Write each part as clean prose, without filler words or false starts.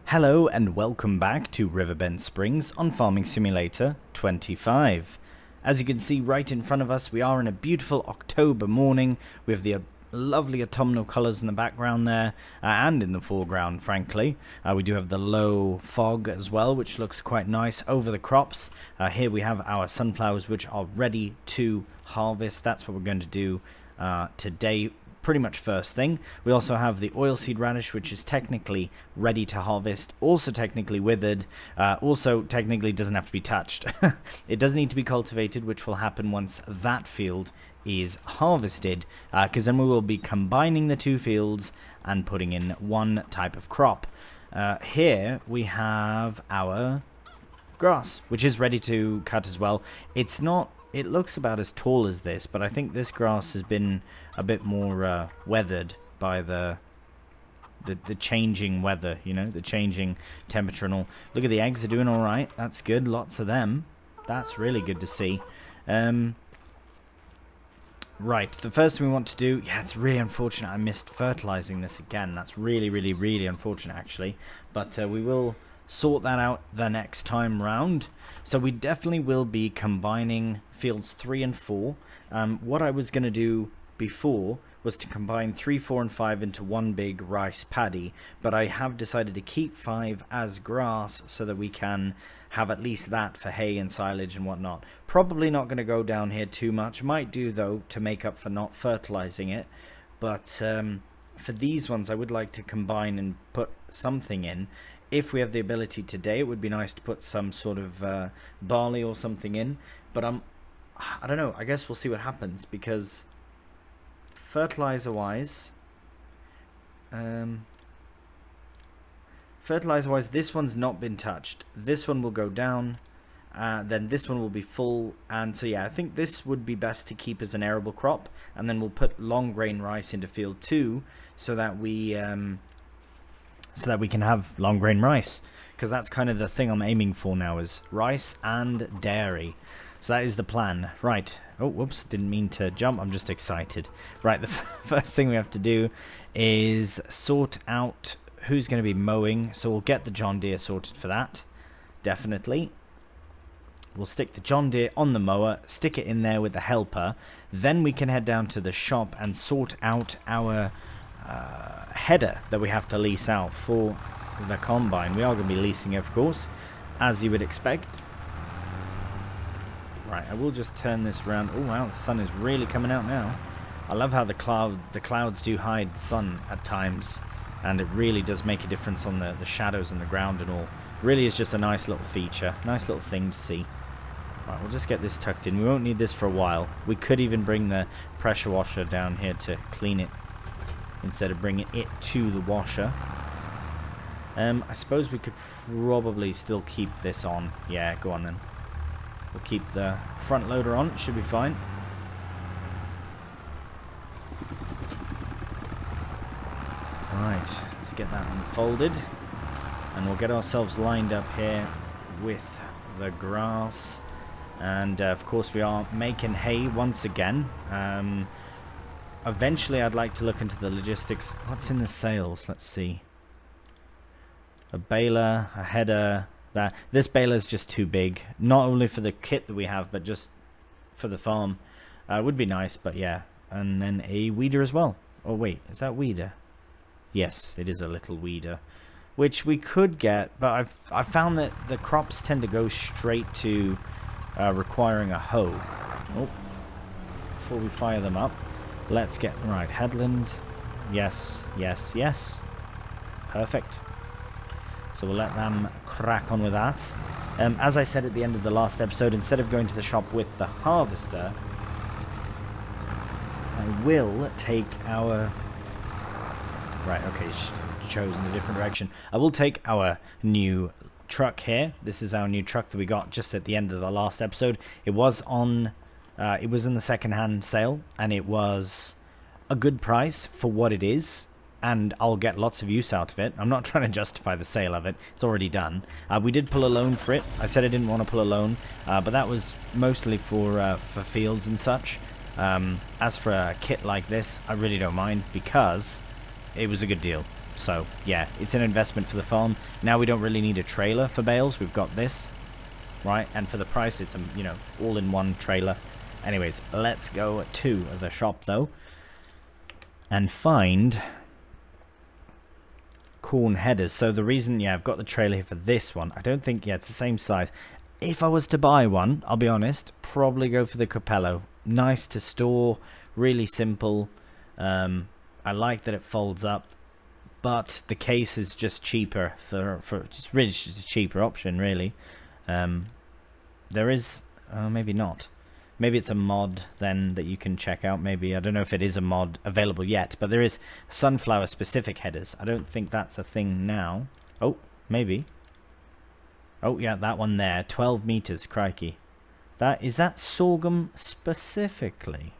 Hello and welcome back to Riverbend Springs on Farming Simulator 25. As you can see right in front of us, we are in a beautiful October morning with the lovely autumnal colours in the background there and in the foreground, frankly. We do have the low fog as well, which looks quite nice over the crops. Here we have our sunflowers, which are ready to harvest. That's what we're going to do today. Pretty much first thing. We also have the oilseed radish, which is technically ready to harvest, also technically withered, also technically doesn't have to be touched. It does need to be cultivated, which will happen once that field is harvested, because then we will be combining the two fields and putting in one type of crop. Here we have our grass, which is ready to cut as well. It looks about as tall as this, but I think this grass has been a bit more weathered by the changing weather, you know, the changing temperature and all. Look at the eggs, are doing all right. That's good. Lots of them. That's really good to see. Right, the first thing we want to do, yeah, it's really unfortunate I missed fertilizing this again. That's really, really, really unfortunate, actually. But we will sort that out the next time round. So we definitely will be combining fields 3 and 4. What I was going to do before was to combine 3, 4, and 5 into one big rice paddy, but I have decided to keep 5 as grass so that we can have at least that for hay and silage and whatnot. Probably not going to go down here too much. Might do, though, to make up for not fertilizing it. But for these ones, I would like to combine and put something in. If we have the ability today, it would be nice to put some sort of barley or something in. But I don't know. I guess we'll see what happens, because fertilizer-wise, this one's not been touched. This one will go down, then this one will be full, and so yeah, I think this would be best to keep as an arable crop, and then we'll put long grain rice into field 2 so that we can have long grain rice, because that's kind of the thing I'm aiming for now, is rice and dairy. So that is the plan. Right. Oh, whoops. Didn't mean to jump. I'm just excited. Right. The first thing we have to do is sort out who's going to be mowing. So we'll get the John Deere sorted for that. Definitely. We'll stick the John Deere on the mower, stick it in there with the helper. Then we can head down to the shop and sort out our header that we have to lease out for the combine. We are going to be leasing it, of course, as you would expect. Right, I will just turn this around. Oh wow, the sun is really coming out now. I love how the clouds do hide the sun at times, and it really does make a difference on the shadows and the ground and all. Really is just a nice little feature, nice little thing to see. Right, we'll just get this tucked in. We won't need this for a while. We could even bring the pressure washer down here to clean it instead of bringing it to the washer. I suppose we could probably still keep this on. Yeah, go on then. We'll keep the front loader on, should be fine. Right, let's get that unfolded. And we'll get ourselves lined up here with the grass. And of course we are making hay once again. Eventually I'd like to look into the logistics. What's in the sales? Let's see. A baler, a header. This baler is just too big, not only for the kit that we have, but just for the farm. It would be nice, but yeah. And then a weeder as well. Oh wait, is that weeder? Yes, it is a little weeder. which we could get, but I've found that the crops tend to go straight to requiring a hoe. Oh, before we fire them up, let's get right headland. Yes, yes, yes. Perfect. So we'll let them crack on with that. As I said at the end of the last episode, instead of going to the shop with the harvester, I will take our... Right, okay, chosen a different direction. I will take our new truck here. This is our new truck that we got just at the end of the last episode. It was on... it was in the second-hand sale, and it was a good price for what it is, and I'll get lots of use out of it. I'm not trying to justify the sale of it. It's already done. We did pull a loan for it. I said I didn't want to pull a loan, but that was mostly for fields and such. As for a kit like this, I really don't mind because it was a good deal. So, yeah, it's an investment for the farm. Now we don't really need a trailer for bales. We've got this, right? And for the price, it's a, you know, all-in-one trailer. Anyways, let's go to the shop, though, and find corn headers. So the reason, yeah, I've got the trailer here for this one. I don't think, yeah, it's the same size. If I was to buy one, I'll be honest, probably go for the Capello. Nice to store, really simple. I like that it folds up, but the case is just cheaper for just really just a cheaper option, really. There is, maybe not. Maybe it's a mod then that you can check out. Maybe, I don't know if it is a mod available yet, but there is sunflower specific headers. I don't think that's a thing now. Oh, maybe. Oh yeah, that one there, 12 meters, crikey. Is that sorghum specifically?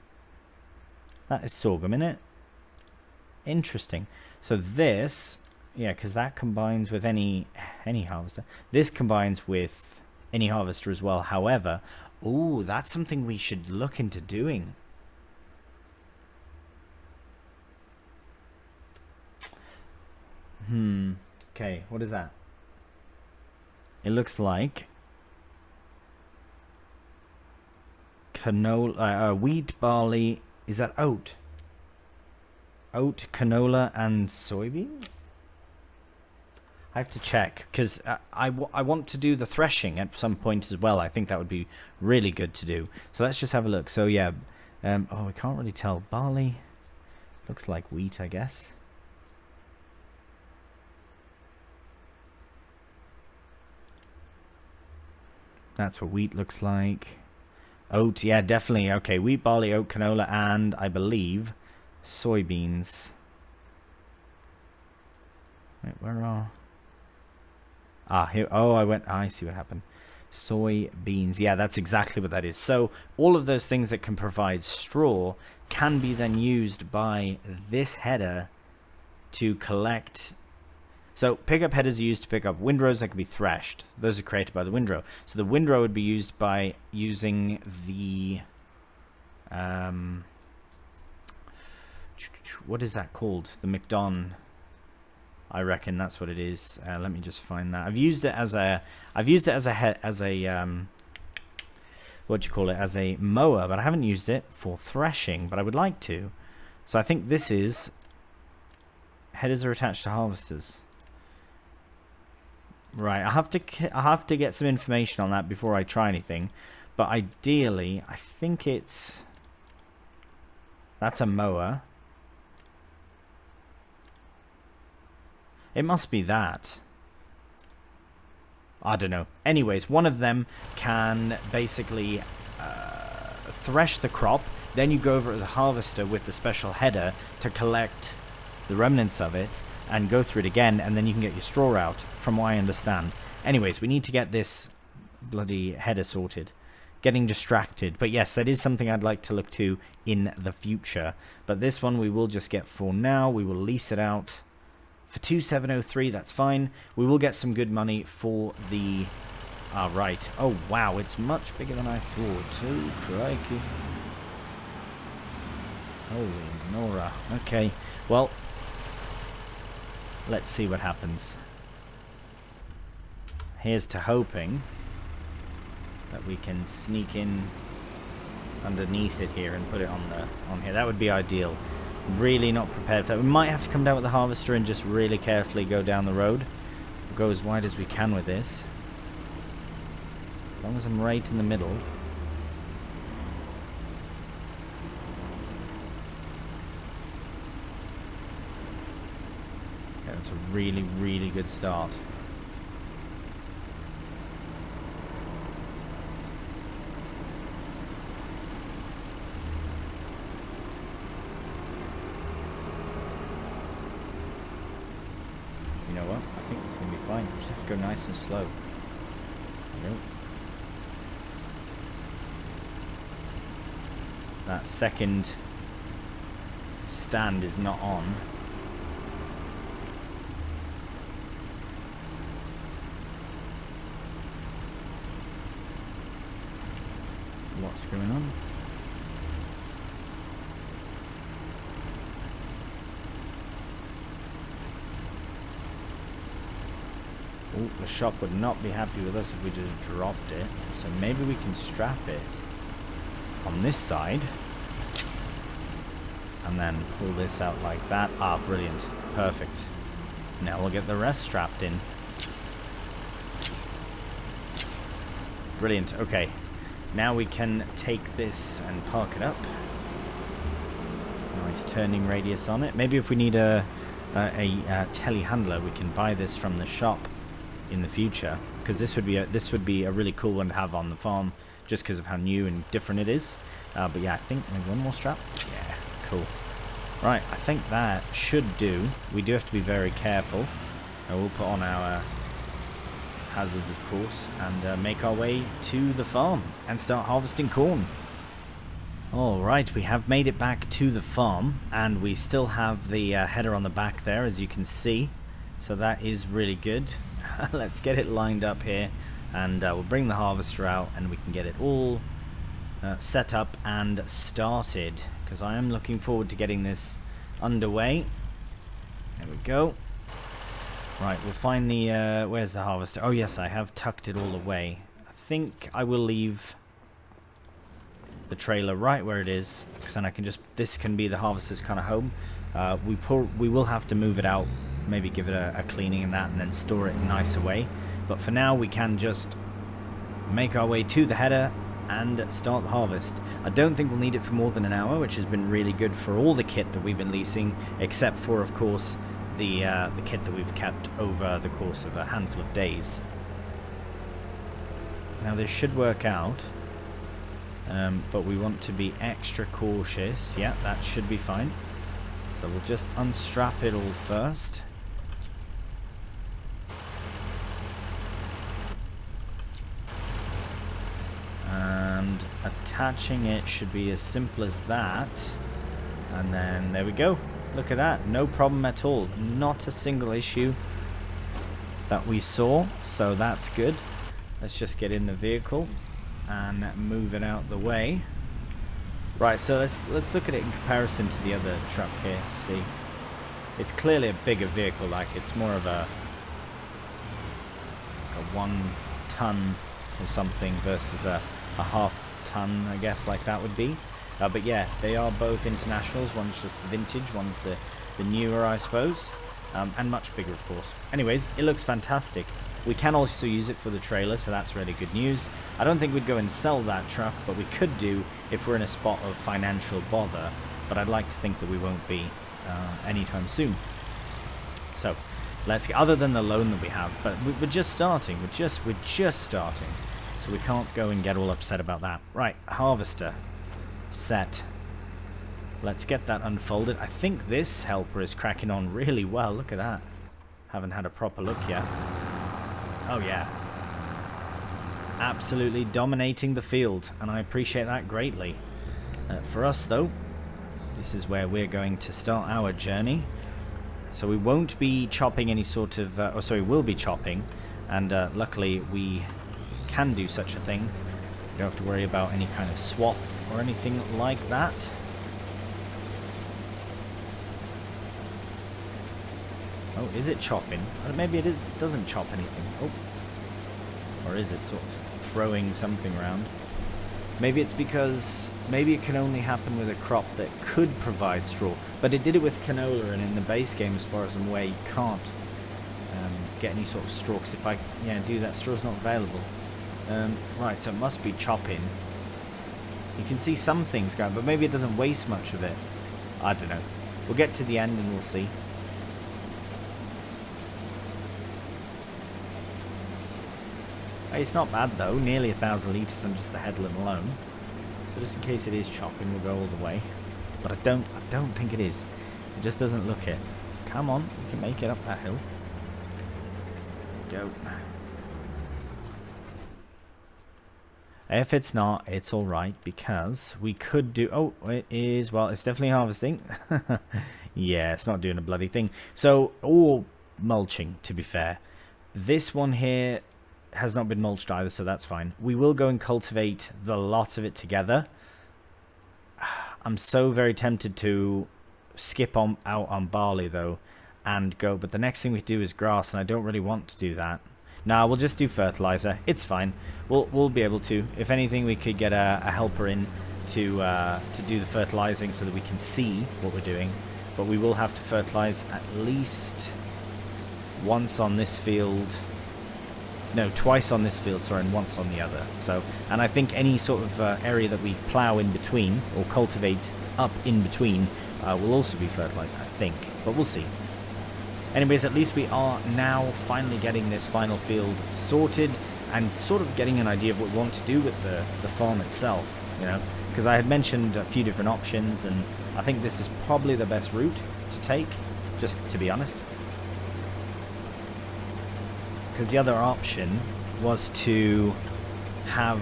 That is sorghum, isn't it? Interesting. So this, yeah, because that combines with any harvester. This combines with any harvester as well. However, ooh, that's something we should look into doing. Okay, what is that? It looks like canola, wheat, barley. Is that oat? Oat, canola, and soybeans? I have to check, because I want to do the threshing at some point as well. I think that would be really good to do. So let's just have a look. So yeah, oh, I can't really tell. Barley looks like wheat, I guess. That's what wheat looks like. Oat, yeah, definitely. Okay, wheat, barley, oat, canola, and I believe soybeans. Wait, where are... Ah, here. Oh, I see what happened. Soybeans. Yeah, that's exactly what that is. So all of those things that can provide straw can be then used by this header to collect. So pickup headers are used to pick up windrows that can be threshed. Those are created by the windrow. So the windrow would be used by using the what is that called? The McDon. I reckon that's what it is. Let me just find that. I've used it as a what do you call it? As a mower, but I haven't used it for threshing, but I would like to. So I think this is headers are attached to harvesters. Right, I have to get some information on that before I try anything. But ideally, I think that's a mower. It must be that. I don't know. Anyways, one of them can basically thresh the crop. Then you go over to the harvester with the special header to collect the remnants of it and go through it again, and then you can get your straw out, from what I understand. Anyways, we need to get this bloody header sorted. Getting distracted. But yes, that is something I'd like to look to in the future. But this one we will just get for now. We will lease it out for 2,703. That's fine. We will get some good money for the... Ah, right. Oh, wow. It's much bigger than I thought. Oh, crikey. Holy Nora. Okay. Well, let's see what happens. Here's to hoping that we can sneak in underneath it here and put it on here. That would be ideal. Really not prepared for that. We might have to come down with the harvester and just really carefully go down the road. We'll go as wide as we can with this. As long as I'm right in the middle. Okay, that's a really, really good start. You know what? I think it's going to be fine. Just have to go nice and slow. There we go. That second stand is not on. What's going on? Oh, the shop would not be happy with us if we just dropped it. So maybe we can strap it on this side. And then pull this out like that. Ah, brilliant. Perfect. Now we'll get the rest strapped in. Brilliant. Okay. Now we can take this and park it up. Nice turning radius on it. Maybe if we need a telehandler, we can buy this from the shop in the future, because this would be a really cool one to have on the farm, just because of how new and different it is. But yeah, I think maybe one more strap. Yeah, cool. Right, I think that should do. We do have to be very careful. We'll put on our hazards, of course, and make our way to the farm and start harvesting corn. Alright, we have made it back to the farm, and we still have the header on the back there, as you can see. So that is really good. Let's get it lined up here, and we'll bring the harvester out, and we can get it all set up and started, because I am looking forward to getting this underway. There we go. Right, we'll find the where's the harvester? Oh yes, I have tucked it all away. I think I will leave the trailer right where it is, because then I can just, this can be the harvester's kind of home. We will have to move it out, maybe give it a cleaning and that, and then store it in a nicer way. But for now, we can just make our way to the header and start the harvest. I don't think we'll need it for more than an hour, which has been really good for all the kit that we've been leasing, except for, of course, the kit that we've kept over the course of a handful of days. Now this should work out, but we want to be extra cautious. Yeah, that should be fine. So we'll just unstrap it all first. And attaching it should be as simple as that. And then there we go. Look at that. No problem at all. Not a single issue that we saw. So that's good. Let's just get in the vehicle and move it out the way. Right, so let's look at it in comparison to the other truck here. See, it's clearly a bigger vehicle. Like, it's more of a 1 ton or something versus a half ton, I guess, like that would be. But yeah, they are both internationals. One's just the vintage, one's the newer, I suppose, and much bigger, of course. Anyways, it looks fantastic. We can also use it for the trailer, so that's really good news. I don't think we'd go and sell that truck, but we could do if we're in a spot of financial bother. But I'd like to think that we won't be anytime soon. So let's get, other than the loan that we have, but we're just starting. We're just starting, so we can't go and get all upset about that. Right, harvester set. Let's get that unfolded. I think this helper is cracking on really well. Look at that. Haven't had a proper look yet. Oh yeah, absolutely dominating the field, and I appreciate that greatly. For us though, this is where we're going to start our journey. So we won't be chopping any sort of, we'll be chopping, and luckily we can do such a thing. We don't have to worry about any kind of swath or anything like that. Oh, is it chopping? Maybe it doesn't chop anything. Oh. Or is it sort of throwing something around? Maybe it's because, maybe it can only happen with a crop that could provide straw. But it did it with canola, and in the base game, as far as I'm aware, you can't get any sort of straw, because if I do that, straw's not available. Right, so it must be chopping. You can see some things going, but maybe it doesn't waste much of it. I don't know. We'll get to the end and we'll see. It's not bad though, nearly 1,000 litres on just the headland alone. So just in case it is chopping, we'll go all the way. But I don't think it is. It just doesn't look it. Come on, we can make it up that hill. Go. If it's not, it's alright, because we could do... Oh, it is... Well, it's definitely harvesting. Yeah, it's not doing a bloody thing. So, or mulching, to be fair. This one here has not been mulched either, so that's fine. We will go and cultivate the lot of it together. I'm so very tempted to skip out on barley, though, and go... But the next thing we do is grass, and I don't really want to do that. Nah, we'll just do fertilizer. It's fine. We'll be able to. If anything, we could get a helper in to do the fertilizing so that we can see what we're doing. But we will have to fertilize at least once on this field. No, twice on this field, sorry, and once on the other. So, and I think any sort of area that we plow in between or cultivate up in between will also be fertilized, I think. But we'll see. Anyways, at least we are now finally getting this final field sorted and sort of getting an idea of what we want to do with the farm itself, you know, because I had mentioned a few different options, and I think this is probably the best route to take, just to be honest. Because the other option was to have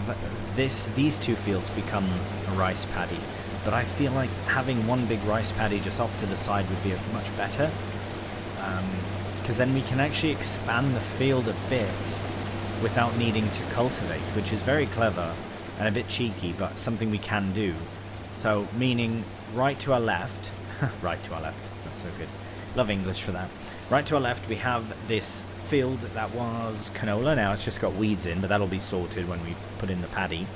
these two fields become a rice paddy, but I feel like having one big rice paddy just off to the side would be much better. Because then we can actually expand the field a bit without needing to cultivate, which is very clever and a bit cheeky, but something we can do. So, meaning right to our left, right to our left, that's so good. Love English for that. Right to our left we have this field that was canola, now it's just got weeds in, but that'll be sorted when we put in the paddy.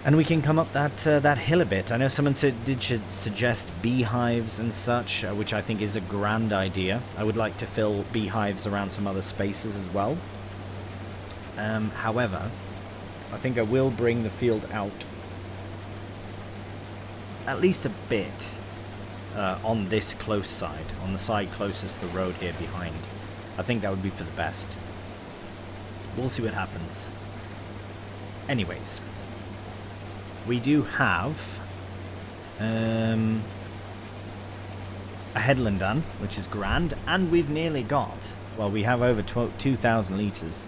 And we can come up that hill a bit. I know someone did suggest beehives and such, which I think is a grand idea. I would like to fill beehives around some other spaces as well. However, I think I will bring the field out at least a bit on this close side, on the side closest to the road here behind. I think that would be for the best. We'll see what happens. Anyways. We do have a headland done, which is grand, and we've nearly got, well, we have over 2,000 litres,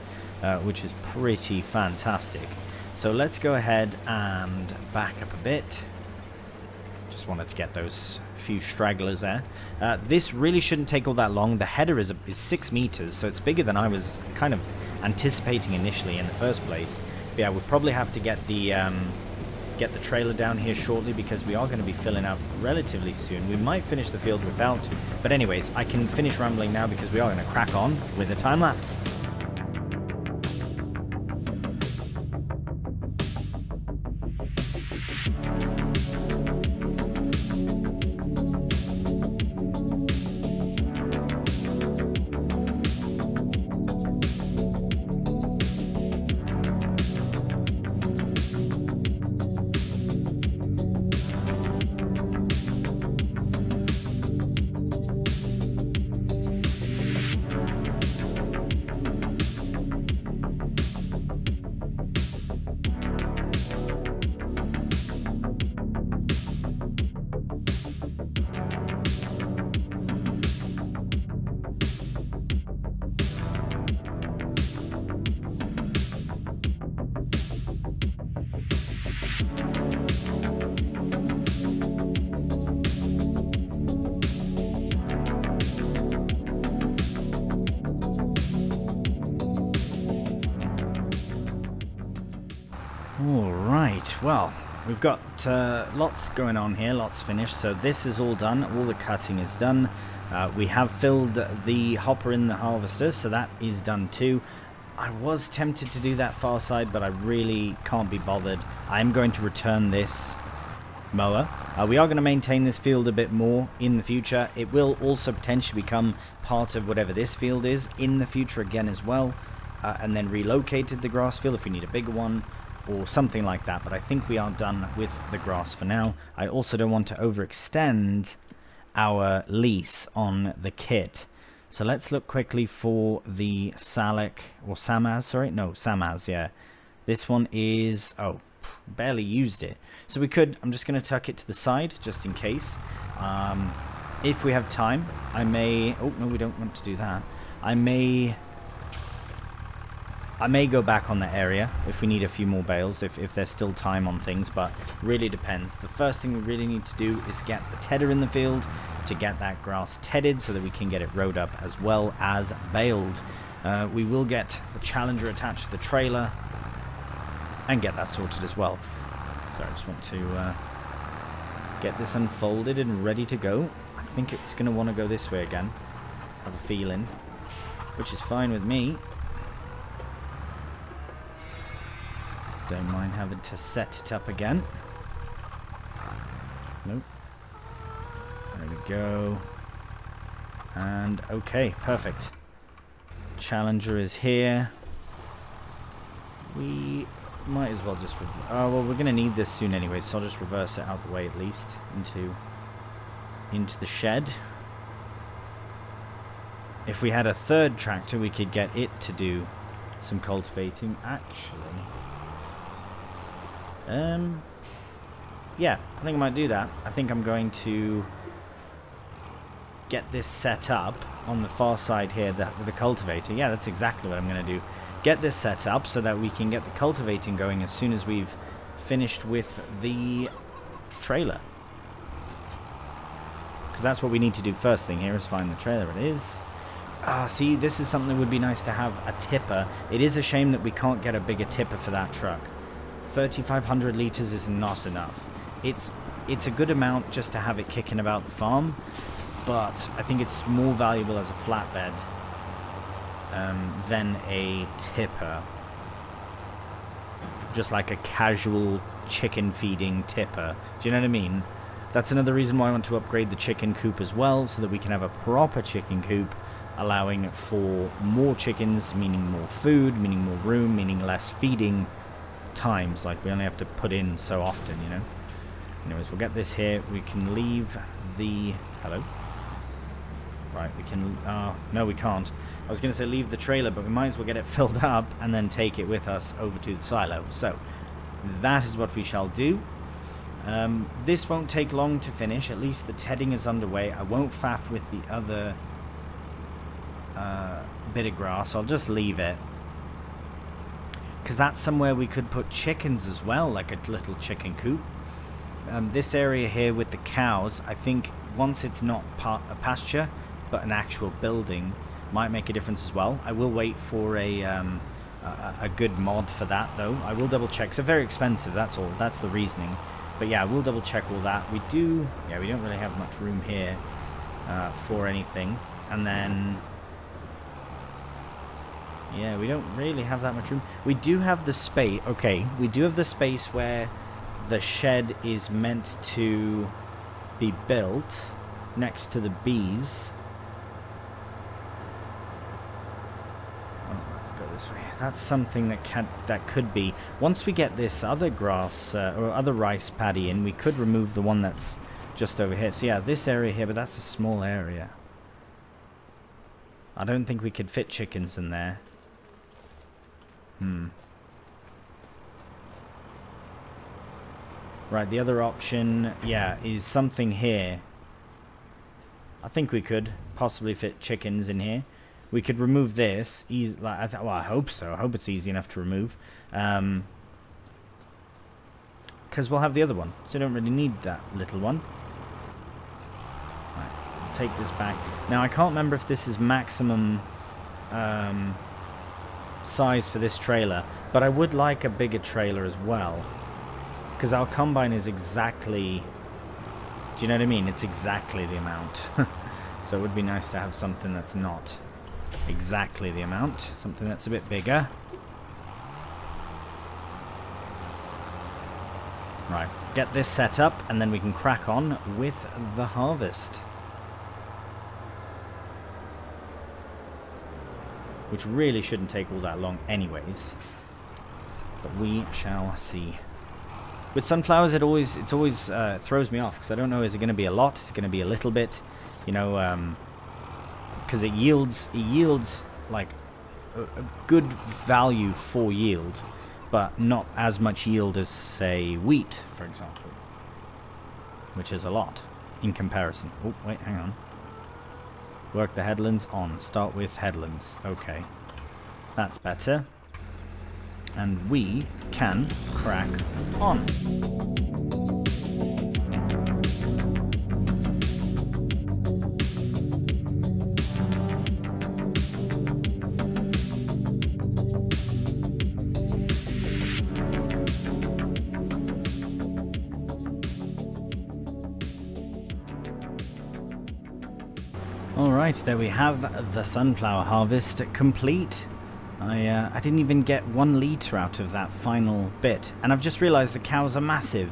which is pretty fantastic. So let's go ahead and back up a bit. Just wanted to get those few stragglers there. This really shouldn't take all that long. The header is 6 meters, so it's bigger than I was kind of anticipating initially in the first place. But yeah, we'll probably have to get the trailer down here shortly, because we are going to be filling out relatively soon. We might finish the field without, but anyways, I can finish rambling now because we are going to crack on with the time lapse. Alright, well, we've got lots going on here, lots finished, so this is all done, all the cutting is done. We have filled the hopper in the harvester, so that is done too. I was tempted to do that far side, but I really can't be bothered. I'm going to return this mower. We are going to maintain this field a bit more in the future. It will also potentially become part of whatever this field is in the future again as well, and then relocated the grass field if we need a bigger one or something like that. But I think we are done with the grass for now. I also don't want to overextend our lease on the kit. So let's look quickly for the Salic, or Samaz, sorry. No, Samaz, yeah. This one is, oh, barely used it. So we could, I'm just going to tuck it to the side, just in case. If we have time, I may, oh, no, we don't want to do that. I may go back on that area if we need a few more bales, if there's still time on things, but really depends. The first thing we really need to do is get the tedder in the field to get that grass tedded so that we can get it rode up as well as baled. We will get the Challenger attached to the trailer and get that sorted as well. So I just want to get this unfolded and ready to go. I think it's going to want to go this way again. I have a feeling, which is fine with me. Don't mind having to set it up again. Nope. There we go. And okay, perfect. Challenger is here. We might as well just... oh, well, we're going to need this soon anyway, so I'll just reverse it out the way at least into the shed. If we had a third tractor, we could get it to do some cultivating. Actually... yeah, I think I might do that. I think I'm going to get this set up on the far side here, the cultivator. Yeah, that's exactly what I'm going to do. Get this set up so that we can get the cultivating going as soon as we've finished with the trailer. Because that's what we need to do first thing here, is find the trailer. It is. Ah, see, this is something that would be nice to have a tipper. It is a shame that we can't get a bigger tipper for that truck. 3,500 litres is not enough. It's a good amount just to have it kicking about the farm, but I think it's more valuable as a flatbed than a tipper. Just like a casual chicken feeding tipper. Do you know what I mean? That's another reason why I want to upgrade the chicken coop as well, so that we can have a proper chicken coop, allowing for more chickens, meaning more food, meaning more room, meaning less feeding times. Like, we only have to put in so often, you know. Anyways, we'll get this here. We can leave the... hello? Right, we can... no, we can't. I was going to say leave the trailer, but we might as well get it filled up and then take it with us over to the silo. So, that is what we shall do. This won't take long to finish. At least the tedding is underway. I won't faff with the other bit of grass. I'll just leave it. Because that's somewhere we could put chickens as well, like a little chicken coop. This area here with the cows, I think once it's not a pasture, but an actual building, might make a difference as well. I will wait for a good mod for that, though. I will double check. So very expensive, that's all. That's the reasoning. But yeah, we'll double check all that. We do... yeah, we don't really have much room here for anything. And then... yeah, we don't really have that much room. We do have the space... okay, we do have the space where the shed is meant to be built next to the bees. Oh, go this way. That's something that could be... once we get this other grass or other rice paddy in, we could remove the one that's just over here. So yeah, this area here, but that's a small area. I don't think we could fit chickens in there. Right, the other option, yeah, is something here. I think we could possibly fit chickens in here. We could remove this. Well, I hope so. I hope it's easy enough to remove. Because we'll have the other one. So we don't really need that little one. Right, I'll take this back. Now, I can't remember if this is maximum size for this trailer. But I would like a bigger trailer as well. Because our combine is exactly... do you know what I mean? It's exactly the amount. So it would be nice to have something that's not exactly the amount. Something that's a bit bigger. Right, get this set up and then we can crack on with the harvest. Which really shouldn't take all that long anyways. But we shall see. With sunflowers, it always throws me off because I don't know, is it going to be a lot? Is it going to be a little bit? You know, because it yields like a good value for yield, but not as much yield as, say, wheat, for example, which is a lot in comparison. Oh, wait, hang on. Work the headlands on. Start with headlands. Okay, that's better. And we can crack on. Alright, there we have the sunflower harvest complete. I didn't even get 1 litre out of that final bit. And I've just realised the cows are massive.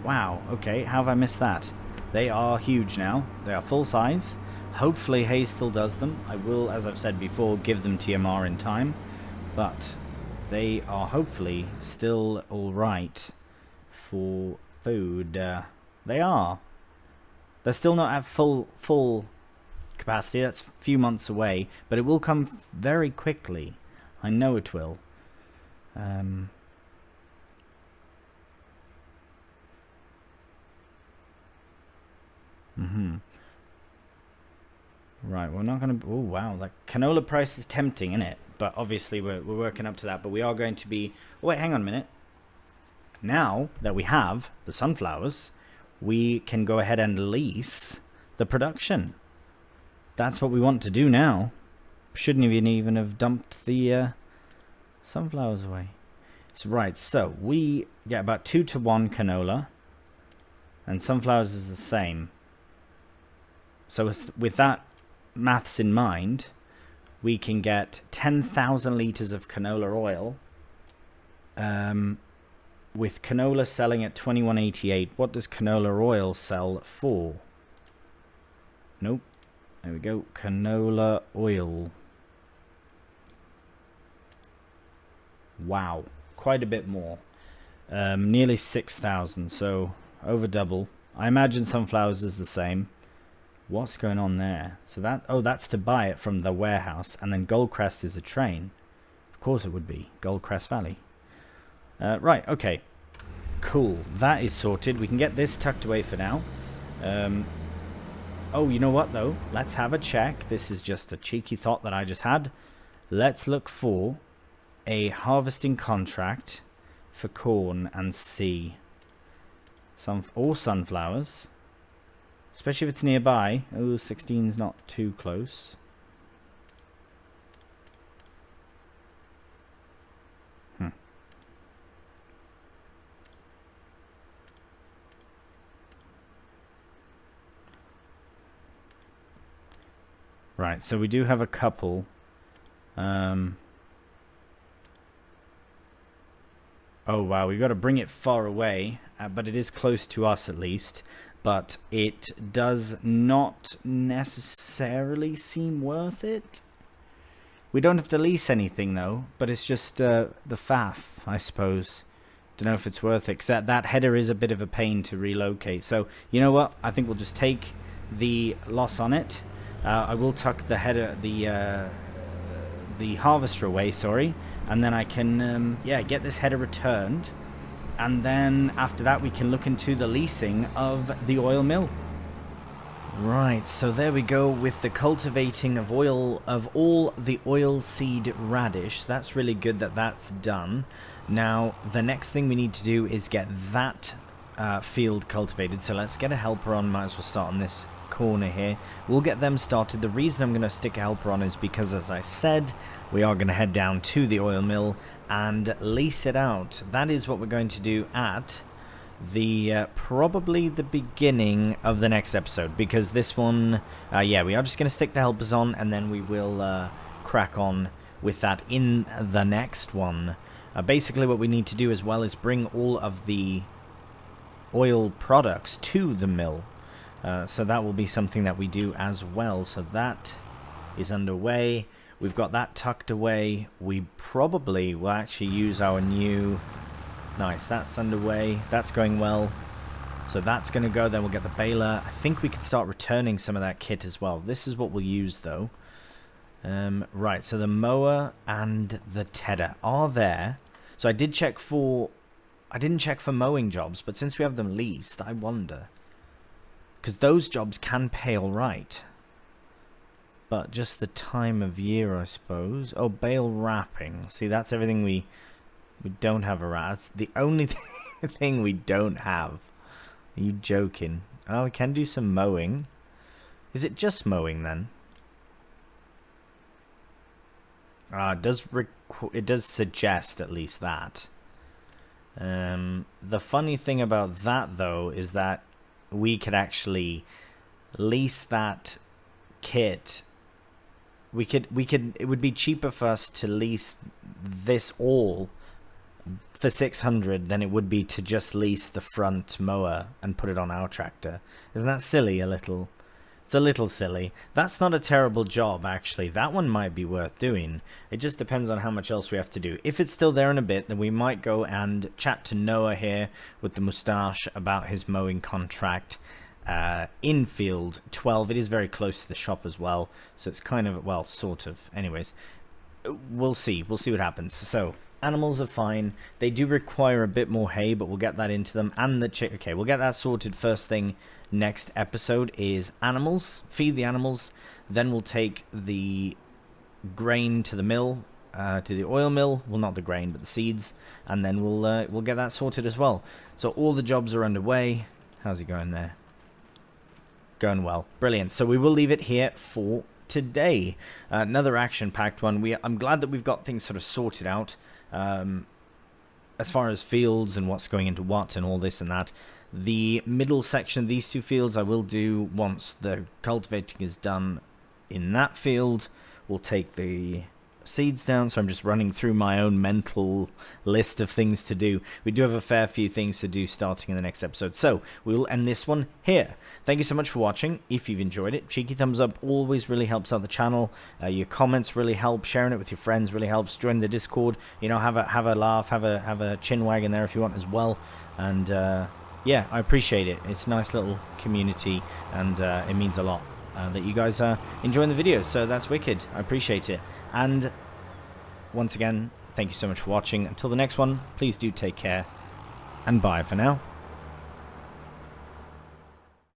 Wow, okay, how have I missed that? They are huge now. They are full size. Hopefully hay still does them. I will, as I've said before, give them TMR in time. But they are hopefully still alright for food. They are. They're still not at full capacity. That's a few months away. But it will come very quickly. I know it will. Right, we're not going to... Oh, wow. The canola price is tempting, isn't it? But obviously we're working up to that. But we are going to be... Oh, wait, hang on a minute. Now that we have the sunflowers, we can go ahead and lease the production. That's what we want to do now. Shouldn't even have dumped the sunflowers away. So, right, so we get about 2 to 1 canola. And sunflowers is the same. So with that maths in mind, we can get 10,000 litres of canola oil. With canola selling at 21.88, what does canola oil sell for? Nope. There we go. Canola oil. Wow. Quite a bit more. Nearly 6,000, so over double. I imagine sunflowers is the same. What's going on there? So that... Oh, that's to buy it from the warehouse. And then Goldcrest is a train. Of course it would be. Goldcrest Valley. Right, okay. Cool. That is sorted. We can get this tucked away for now. Oh, you know what, though? Let's have a check. This is just a cheeky thought that I just had. Let's look for a harvesting contract for corn and see. Or sunflowers. Especially if it's nearby. Oh, 16 is not too close. Right, so we do have a couple. Oh, wow, we've got to bring it far away. But it is close to us at least. But it does not necessarily seem worth it. We don't have to lease anything, though. But it's just the faff, I suppose. Don't know if it's worth it. Because that header is a bit of a pain to relocate. So, you know what? I think we'll just take the loss on it. I will tuck the header, the harvester away, sorry. And then I can, yeah, get this header returned. And then after that we can look into the leasing of the oil mill. Right, so there we go with the cultivating of all the oilseed radish. That's really good that that's done. Now the next thing we need to do is get that field cultivated. So let's get a helper on. Might as well start on this corner here. We'll get them started. The reason I'm going to stick a helper on is because, as I said, we are going to head down to the oil mill and lease it out. That is what we're going to do at the probably the beginning of the next episode, because this one, yeah, we are just going to stick the helpers on and then we will crack on with that in the next one. Basically what we need to do as well is bring all of the oil products to the mill. So that will be something that we do as well. So that is underway. We've got that tucked away. We probably will actually use our new... Nice, that's underway. That's going well. So that's going to go. Then we'll get the baler. I think we can start returning some of that kit as well. This is what we'll use, though. Right, so the mower and the tedder are there. So I did check for... I didn't check for mowing jobs, but since we have them leased, I wonder. Because those jobs can pay all right. But just the time of year, I suppose. Oh, bale wrapping. See, that's everything we don't have a wrap. That's the only thing we don't have. Are you joking? Oh, we can do some mowing. Is it just mowing then? It does suggest at least that. The funny thing about that though is that we could actually lease that kit. It would be cheaper for us to lease this all for 600 than it would be to just lease the front mower and put it on our tractor. Isn't that silly a little? It's a little silly. That's not a terrible job, actually. That one might be worth doing. It just depends on how much else we have to do. If it's still there in a bit, then we might go and chat to Noah here with the moustache about his mowing contract in field 12. It is very close to the shop as well, so it's kind of, well, sort of. Anyways, we'll see. We'll see what happens. So, animals are fine. They do require a bit more hay, but we'll get that into them. And the chick. Okay, we'll get that sorted first thing. Next episode is animals. Feed the animals. Then we'll take the grain to the mill, to the oil mill. Well, not the grain, but the seeds. And then we'll get that sorted as well. So all the jobs are underway. How's it going there? Going well. Brilliant. So we will leave it here for today. Another action-packed one. I'm glad that we've got things sort of sorted out. As far as fields and what's going into what and all this and that. The middle section of these two fields I will do once the cultivating is done in that field. We'll take the seeds down, so I'm just running through my own mental list of things to do. We do have a fair few things to do starting in the next episode, so we will end this one here. Thank you so much for watching. If you've enjoyed it, cheeky thumbs up always really helps out the channel. Your comments really help. Sharing it with your friends really helps. Join the Discord. You know, have a laugh, have a chin wag in there if you want as well. And yeah, I appreciate it. It's a nice little community, and it means a lot that you guys are enjoying the videos. So that's wicked. I appreciate it. And once again, thank you so much for watching. Until the next one, please do take care, and bye for now.